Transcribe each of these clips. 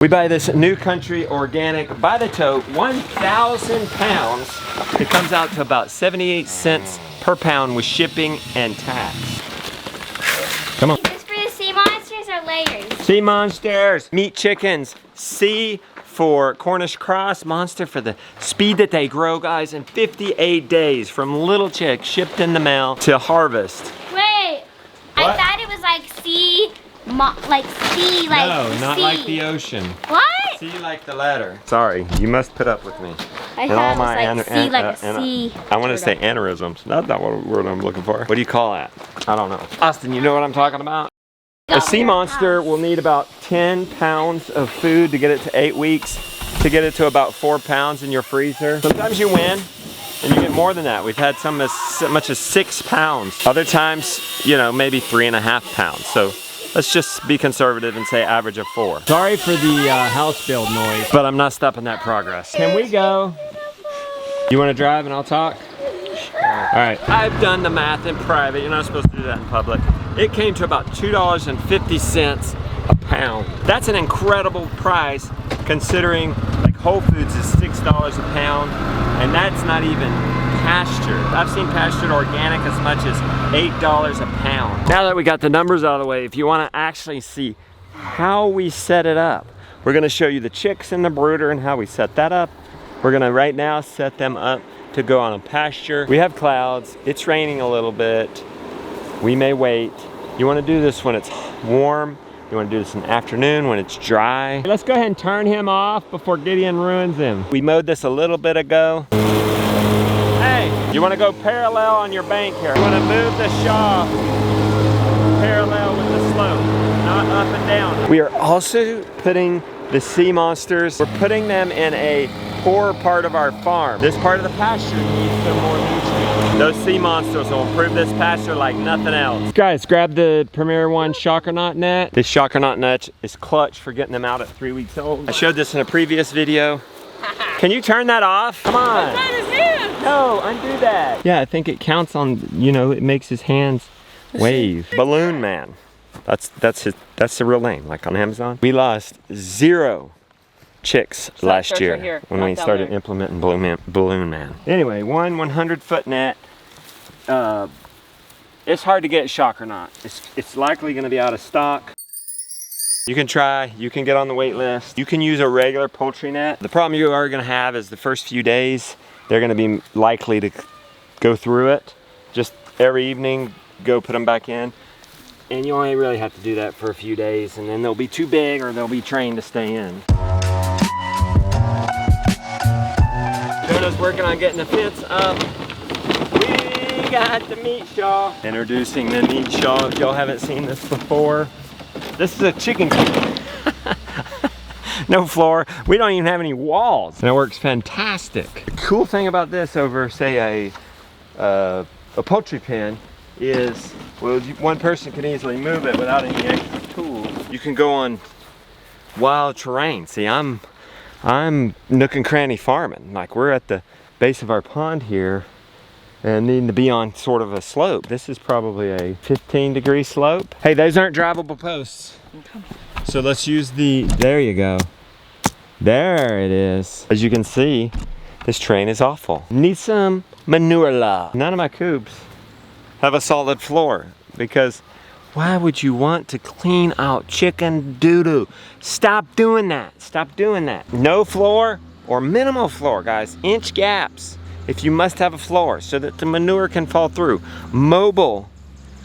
We buy this New Country organic by the tote, 1,000 pounds. It comes out to about 78 cents per pound with shipping and tax. Come on. Is this for the sea monsters or layers? Sea monsters, meat chickens, sea for Cornish cross, monster for the speed that they grow, guys, in 58 days from little chick shipped in the mail to harvest. Wait, What? I thought it was like sea, like No, not sea. like the ocean. What? Sea like the letter. Sorry, you must put up with me. I And thought it was like sea, like a sea. I want to say aneurysms. Not that word I'm looking for. What do you call that? I don't know. Austin, you know what I'm talking about? A sea monster will need about 10 pounds of food to get it to 8 weeks, to get it to about 4 pounds in your freezer. Sometimes you win and you get more than that. We've had some as much as 6 pounds. Other times, you know, maybe 3.5 pounds. So let's just be conservative and say average of 4. Sorry for the house build noise, but I'm not stopping that progress. Can we go? You want to drive and I'll talk? All right, I've done the math in private. You're not supposed to do that in public. It came to about $2.50 a pound. That's an incredible price considering like Whole Foods is $6 a pound, and that's not even pastured. I've seen pastured organic as much as $8 a pound. Now that we got the numbers out of the way, if you want to actually see how we set it up, we're going to show you the chicks and the brooder and how we set that up. We're going to right now set them up to go on a pasture. We have clouds, it's raining a little bit. We may wait. You want to do this when it's warm. You want to do this in the afternoon when it's dry. Let's go ahead and turn him off before Gideon ruins him. We mowed this a little bit ago. Hey, you want to go parallel on your bank here. You want to move the shaw parallel with the slope, not up and down. We are also putting the sea monsters, we're putting them in a poor part of our farm. This part of the pasture needs some more nutrients. Those sea monsters will improve this pasture like nothing else. Guys, grab the Premier One shocker knot net. This shocker knot net is clutch for getting them out at 3 weeks old. I showed this in a previous video. Can you turn that off? Come on. No, undo that. Yeah, I think it counts on, you know, it makes his hands wave. Balloon Man. That's the real name, like on Amazon. We lost 0 chicks last year right when we started implementing Balloon Man. Anyway, 100-foot net. It's hard to get shocker knot. It's likely going to be out of stock. You can try, you can get on the wait list. You can use a regular poultry net. The problem you are going to have is the first few days, they're going to be likely to go through it. Just every evening, go put them back in. And you only really have to do that for a few days, and then they'll be too big or they'll be trained to stay in. Jonah's working on getting the fence up. We got the meat shaw. Introducing the meat shaw. If y'all haven't seen this before, this is a chicken coop. No floor. We don't even have any walls. And it works fantastic. The cool thing about this over, say, a poultry pen is, well, one person can easily move it without any extra tools. You can go on wild terrain. See, I'm nook and cranny farming. Like, we're at the base of our pond here and needing to be on sort of a slope. This is probably a 15-degree slope. Hey, those aren't drivable posts. So let's use there you go. There it is. As you can see, this terrain is awful. Need some manure love. None of my coops have a solid floor, because why would you want to clean out chicken doo-doo? Stop doing that. Stop doing that. No floor or minimal floor, guys. Inch gaps if you must have a floor so that the manure can fall through. Mobile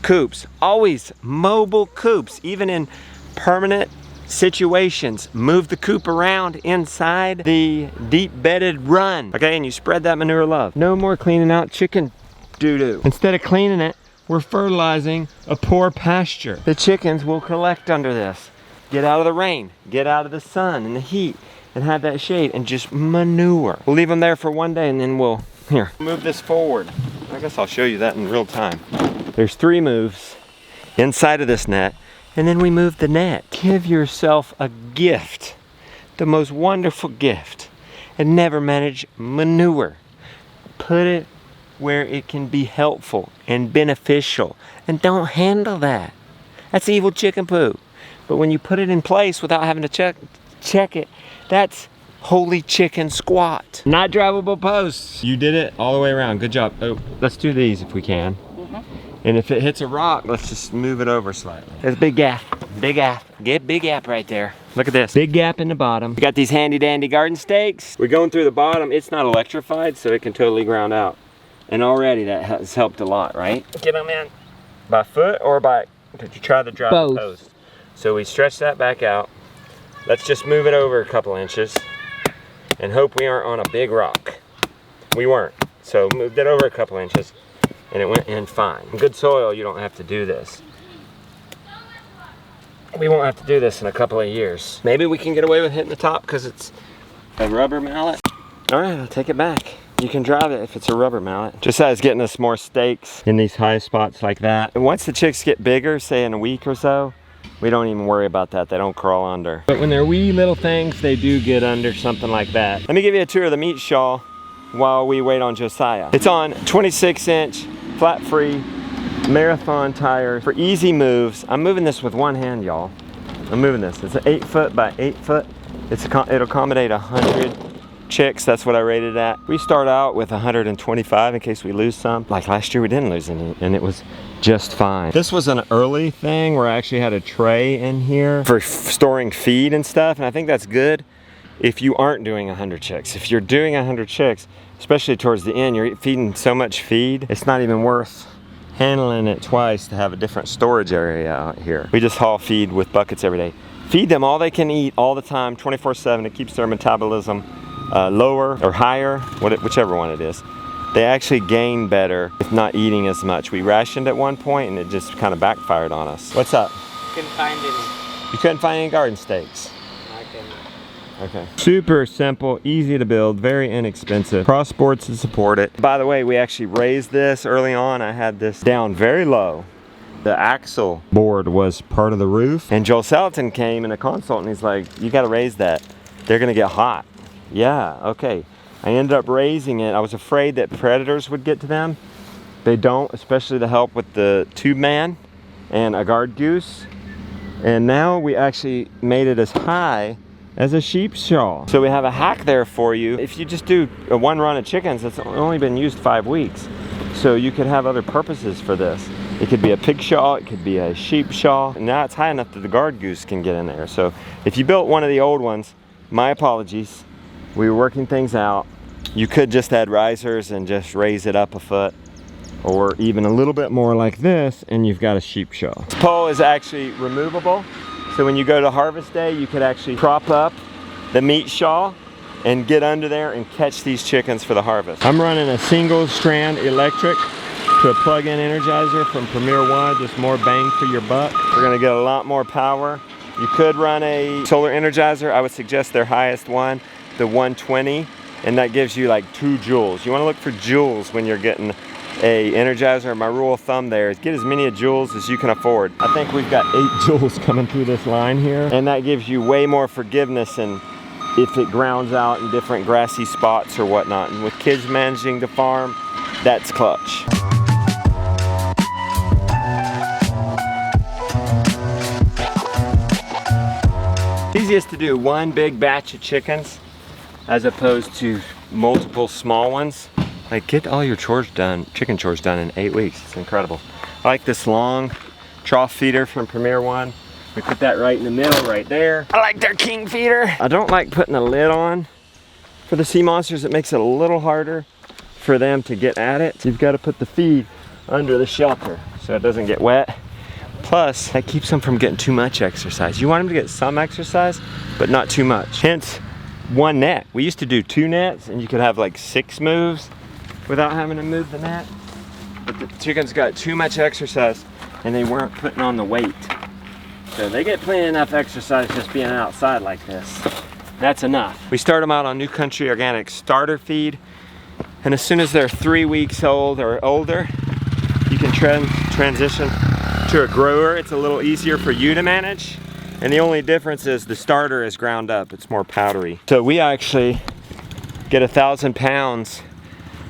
coops, always mobile coops, even in permanent situations. Move the coop around inside the deep bedded run. Okay, and you spread that manure love. No more cleaning out chicken doo-doo. Instead of cleaning it, we're fertilizing a poor pasture. The chickens will collect under this. Get out of the rain, get out of the sun and the heat, and have that shade and just manure. We'll leave them there for one day and then we'll, here, move this forward. I guess I'll show you that in real time. There's 3 moves inside of this net, and then we move the net. Give yourself a gift, the most wonderful gift, and never manage manure. Put it where it can be helpful and beneficial, and don't handle that. That's evil chicken poo. But when you put it in place without having to check check it. That's holy chicken squat. Not drivable posts. You did it all the way around. Good job. Oh, let's do these if we can. And if it hits a rock, let's just move it over slightly. There's a big gap. Big gap. Get big gap right there. Look at this. Big gap in the bottom. We got these handy dandy garden stakes. We're going through the bottom. It's not electrified, so it can totally ground out. And already that has helped a lot, right? Get them in. By foot or by, did you try to drive the post? So we stretch that back out. Let's just move it over a couple inches and hope we aren't on a big rock. We weren't. So moved it over a couple inches and it went in fine. In good soil, you don't have to do this. We won't have to do this in a couple of years. Maybe we can get away with hitting the top because it's a rubber mallet. All right, I'll take it back. You can drive it if it's a rubber mallet. Just as getting us more stakes in these high spots like that. And once the chicks get bigger, say in a week or so, we don't even worry about that. They don't crawl under. But when they're wee little things, they do get under something like that. Let me give you a tour of the meat shawl while we wait on Josiah. It's on 26-inch, flat-free, marathon tire for easy moves. I'm moving this with one hand, y'all. I'm moving this. It's an 8 foot by 8 foot. It'll accommodate 100 chicks. That's what I rated at. We start out with 125 in case we lose some. Like last year we didn't lose any and it was just fine. This was an early thing where I actually had a tray in here for storing feed and stuff, and I think that's good if you aren't doing 100 chicks. If you're doing 100 chicks, especially towards the end, you're feeding so much feed, it's not even worth handling it twice to have a different storage area out here. We just haul feed with buckets every day. Feed them all they can eat all the time, 24/7. It keeps their metabolism lower or higher, whichever one it is. They actually gain better with not eating as much. We rationed at one point and it just kind of backfired on us. What's up? Couldn't find any. You couldn't find any garden stakes? I couldn't. Okay. Super simple, easy to build, very inexpensive. Cross boards to support it. By the way, we actually raised this early on. I had this down very low. The axle board was part of the roof. And Joel Salatin came in a consult and he's like, you gotta raise that. They're gonna get hot. Yeah, okay. I ended up raising it. I was afraid that predators would get to them. They don't, especially to help with the tube man and a guard goose. And now we actually made it as high as a sheep shawl. So we have a hack there for you. If you just do a one run of chickens, it's only been used 5 weeks. So you could have other purposes for this. It could be a pig shawl, it could be a sheep shawl. And now it's high enough that the guard goose can get in there. So if you built one of the old ones, my apologies. We were working things out. You could just add risers and just raise it up a foot, or even a little bit more like this, and you've got a sheep shawl. This pole is actually removable. So when you go to harvest day, you could actually prop up the meat shawl and get under there and catch these chickens for the harvest. I'm running a single strand electric to a plug-in energizer from Premier One, just more bang for your buck. We're gonna get a lot more power. You could run a solar energizer. I would suggest their highest one, the 120, and that gives you like 2 joules. You wanna look for joules when you're getting a energizer. My rule of thumb there is get as many joules as you can afford. I think we've got 8 joules coming through this line here, and that gives you way more forgiveness and if it grounds out in different grassy spots or whatnot. And with kids managing the farm, that's clutch. It's easiest to do one big batch of chickens as opposed to multiple small ones. Like, get all your chores done, chicken chores done in 8 weeks. It's incredible. I like this long trough feeder from Premier One. We put that right in the middle right there. I like their king feeder. I don't like putting a lid on for the sea monsters. It makes it a little harder for them to get at it. You've got to put the feed under the shelter so it doesn't get wet. Plus, that keeps them from getting too much exercise. You want them to get some exercise, but not too much. Hence, 1 net. We used to do 2 nets and you could have like 6 moves without having to move the net. But the chickens got too much exercise and they weren't putting on the weight. So they get plenty enough exercise just being outside like this. That's enough. We start them out on New Country Organic starter feed. And as soon as they're 3 weeks old or older, you can transition to a grower. It's a little easier for you to manage. And the only difference is the starter is ground up. It's more powdery. So we actually get 1,000 pounds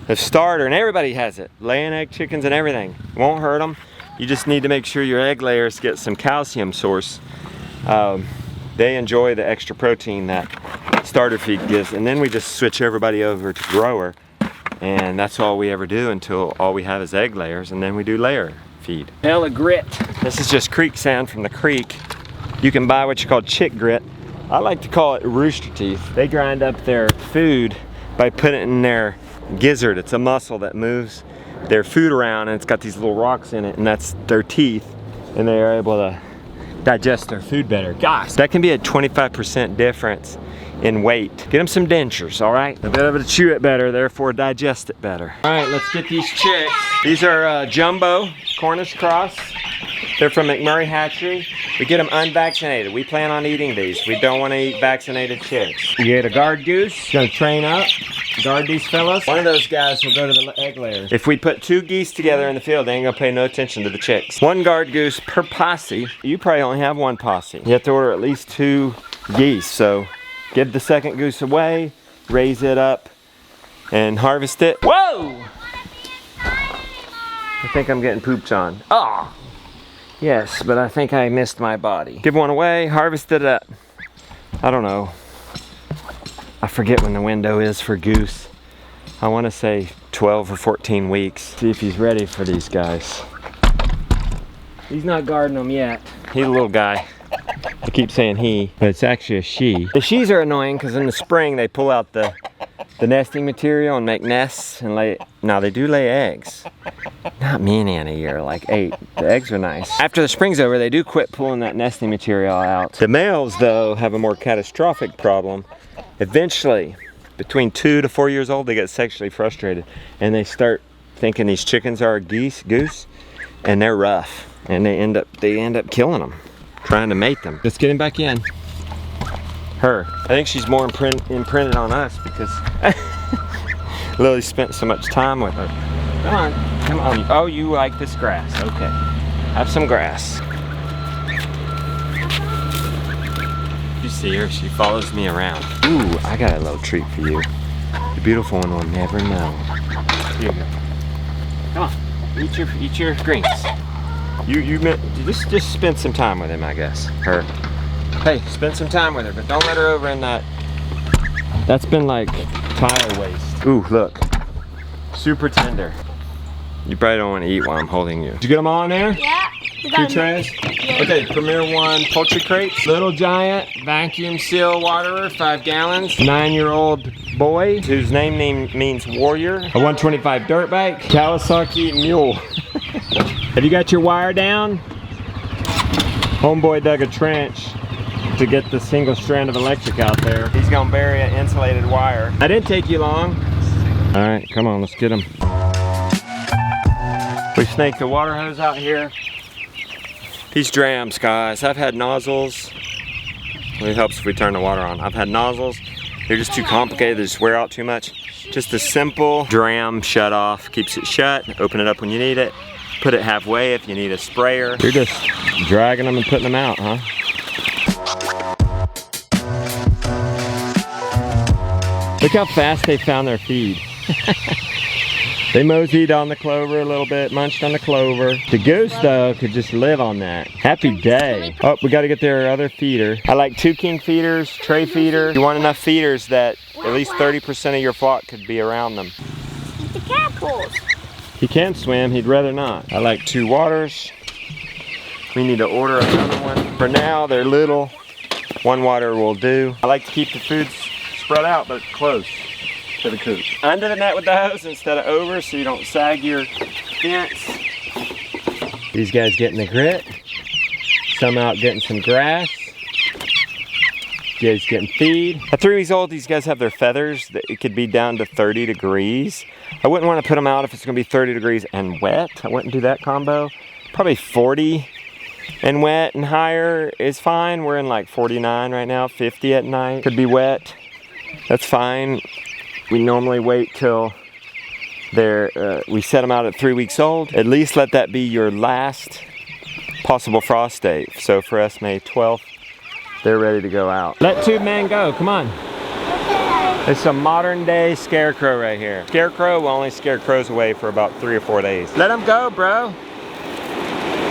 of starter, and everybody has it. Laying egg chickens and everything. Won't hurt them. You just need to make sure your egg layers get some calcium source. they enjoy the extra protein that starter feed gives. And then we just switch everybody over to grower. And that's all we ever do until all we have is egg layers, and then we do layer feed. Hella grit. This is just creek sand from the creek. You can buy what you call chick grit. I like to call it rooster teeth. They grind up their food by putting it in their gizzard. It's a muscle that moves their food around, and it's got these little rocks in it, and that's their teeth, and they are able to digest their food better. Gosh, that can be a 25% difference in weight. Get them some dentures, all right? They'll be able to chew it better, therefore digest it better. All right, let's get these chicks. These are jumbo Cornish cross. They're from McMurray Hatchery. We get them unvaccinated. We plan on eating these. We don't want to eat vaccinated chicks. You get a guard goose, gonna train up, guard these fellas. One of those guys will go to the egg layers. If we put 2 geese together in the field, they ain't gonna pay no attention to the chicks. 1 guard goose per posse. You probably only have 1 posse. You have to order at least 2 geese, so give the 2nd goose away, raise it up, and harvest it. Whoa! I think I'm getting pooped on. Oh! Yes, but I think I missed my body. Give 1 away, harvest it up. I don't know. I forget when the window is for goose. I want to say 12 or 14 weeks. See if he's ready for these guys. He's not guarding them yet. He's a little guy. I keep saying he, but it's actually a she. The she's are annoying because in the spring they pull out the nesting material and make nests and lay. Now they do lay eggs. Not many in a year, like 8. The eggs are nice. After the spring's over, they do quit pulling that nesting material out. The males, though, have a more catastrophic problem. Eventually, between 2 to 4 years old, they get sexually frustrated and they start thinking these chickens are goose, and they're rough, and they end up killing them, trying to mate them. Let's get him back in. Her. I think she's more imprinted on us because Lily spent so much time with her. Come on, come on. Oh, you like this grass? Okay. Have some grass. You see her? She follows me around. Ooh, I got a little treat for you. The beautiful one will never know. Here you go. Come on, eat your greens. You just spend some time with him, I guess. Her. Hey, spend some time with her, but don't let her over in that. That's been like tire waste. Ooh, look. Super tender. You probably don't want to eat while I'm holding you. Did you get them all in there? Yeah. 2 trays? Yeah. Okay, Premier 1 poultry crates. Little Giant vacuum seal waterer, 5 gallons. 9-year-old boy whose name means warrior. A 125 dirt bike. Kawasaki mule. Have you got your wire down? Homeboy dug a trench to get the single strand of electric out there. He's gonna bury an insulated wire. That didn't take you long. All right, come on, let's get him. We snaked the water hose out here. These drams, guys, I've had nozzles. Well, it helps if we turn the water on. I've had nozzles. They're just too complicated. They just wear out too much. Just a simple dram shut off. Keeps it shut. Open it up when you need it. Put it halfway if you need a sprayer. You're just dragging them and putting them out, huh? Look how fast they found their feed. They moseyed on the clover a little bit, munched on the clover. The goose, though, could just live on that. Happy day. Oh, we got to get their other feeder. I like 2 king feeders, tray feeder. You want enough feeders that at least 30% of your flock could be around them. The tadpoles. He can swim, he'd rather not. I like 2 waters. We need to order another one. For now, they're little. 1 water will do. I like to keep the food spread out, but close to the coop. Under the net with the hose instead of over, so you don't sag your fence. These guys getting the grit. Some out getting some grass. Guys getting feed. At 3 weeks old, these guys have their feathers. It could be down to 30 degrees. I wouldn't want to put them out if it's going to be 30 degrees and wet. I wouldn't do that combo. Probably 40 and wet and higher is fine. We're in like 49 right now, 50 at night. Could be wet. That's fine. We normally wait till we set them out at 3 weeks old. At least let that be your last possible frost date. So for us, May 12th, they're ready to go out. Let 2 men go, come on. It's a modern day scarecrow right here. Scarecrow will only scare crows away for about 3 or 4 days. Let them go, bro.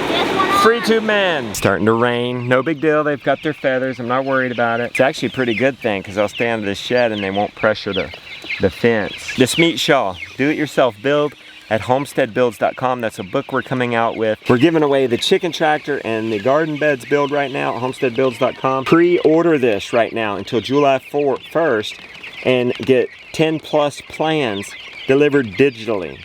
Just one Free tube man. Starting to rain. No big deal. They've got their feathers. I'm not worried about it. It's actually a pretty good thing because they'll stay under the shed and they won't pressure the fence. This meat shawl, do-it-yourself build at homesteadbuilds.com. That's a book we're coming out with. We're giving away the chicken tractor and the garden beds build right now at homesteadbuilds.com. Pre-order this right now until July 1st and get 10 plus plans delivered digitally.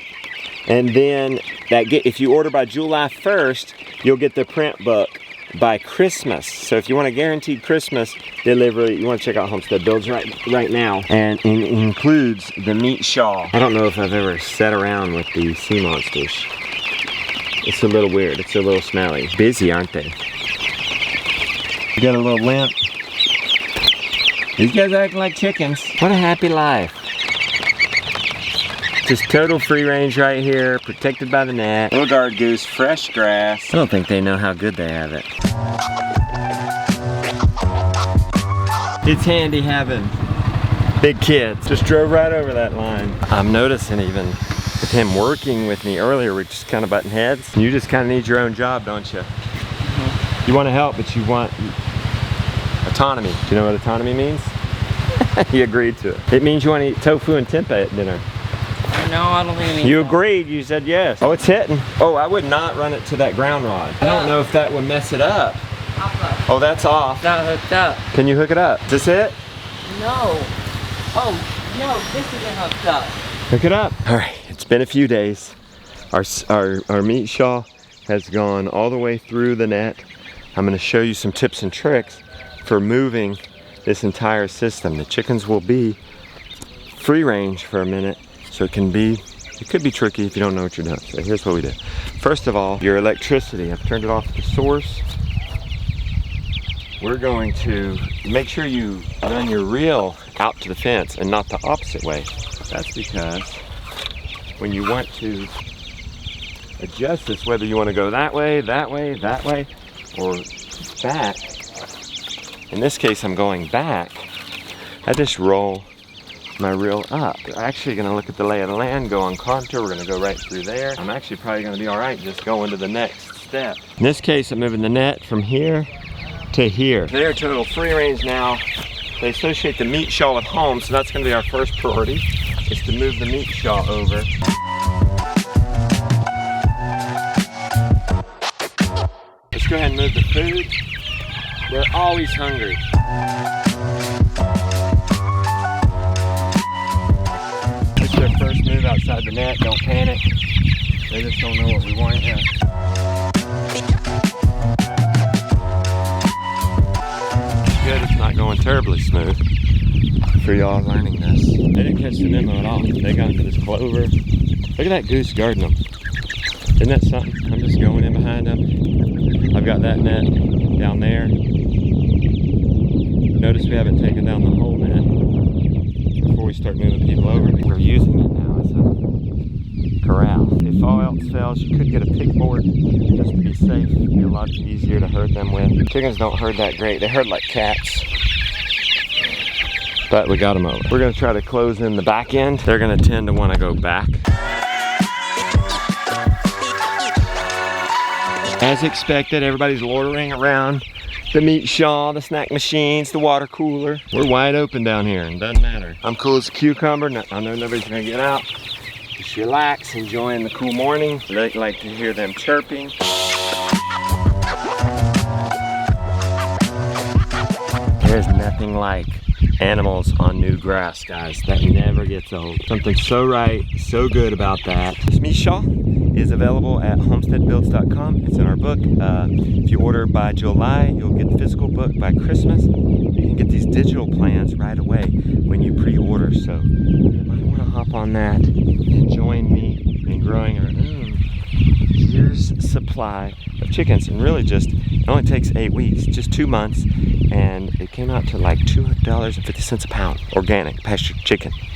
And then if you order by July 1st, you'll get the print book by Christmas. So if you want a guaranteed Christmas delivery, you want to check out Homestead Builds right now. And it includes the meat shawl. I don't know if I've ever sat around with the sea monsters. It's a little weird. It's a little smelly. Busy, aren't they? You got a little limp. These guys acting like chickens. What a happy life. Just total free range right here, protected by the net. Little guard goose, fresh grass. I don't think they know how good they have it. It's handy having big kids. Just drove right over that line. I'm noticing even with him working with me earlier, we're just kind of butting heads. You just kind of need your own job, don't you? You want to help, but you want autonomy. Do you know what autonomy means? He agreed to it. It means you want to eat tofu and tempeh at dinner. No, I don't think You agreed, you said yes. Oh, it's hitting. Oh, I would not run it to that ground rod. I don't know if that would mess it up. Oh, that's off. Not hooked up. Can you hook it up? Is this it? No. Oh, no, this isn't hooked up. Hook it up. All right, it's been a few days. Our meat shawl has gone all the way through the net. I'm gonna show you some tips and tricks for moving this entire system. The chickens will be free range for a minute. So it could be tricky if you don't know what you're doing. So here's what we did. First of all, your electricity. I've turned it off at the source. We're going to make sure you run your reel out to the fence and not the opposite way. That's because when you want to adjust this, whether you want to go that way, or back, in this case I'm going back, I just roll my reel up. We're actually gonna look at the lay of the land, go on contour, we're gonna go right through there. I'm actually probably gonna be all right just going to the next step. In this case, I'm moving the net from here to here. They're total free range now. They associate the meat shawl with home, so that's gonna be our first priority, is to move the meat shawl over. Let's go ahead and move the food. They're always hungry. Their first move outside the net. Don't panic. They just don't know what we want yet. It's good. It's not going terribly smooth for y'all learning this. They didn't catch the memo at all. They got into this clover. Look at that goose guarding them. Isn't that something? I'm just going in behind them. I've got that net down there. Notice we haven't taken down the whole net. Before we start moving people over, we're using it now as a corral. If all else fails, you could get a pig board just to be safe. It'd be a lot easier to herd them with. Chickens don't herd that great. They herd like cats. But we got them over. We're gonna try to close in the back end. They're gonna tend to wanna go back. As expected, everybody's loitering around the meat shawl, the snack machines, the water cooler. We're wide open down here, and doesn't matter. I'm cool as a cucumber. I know nobody's gonna get out. Just relax, enjoying the cool morning. They like to hear them chirping. There's nothing like animals on new grass, guys. That never gets old. Something so right, so good about that. This meat shawl is available at homesteadbuilds.com. It's in our book. If you order by July, you'll get the physical book by Christmas. You can get these digital plans right away when you pre-order. So you might want to hop on that and join me in growing our own year's supply of chickens. And really it only takes 8 weeks, just 2 months. And it came out to like $2.50 a pound, organic pastured chicken.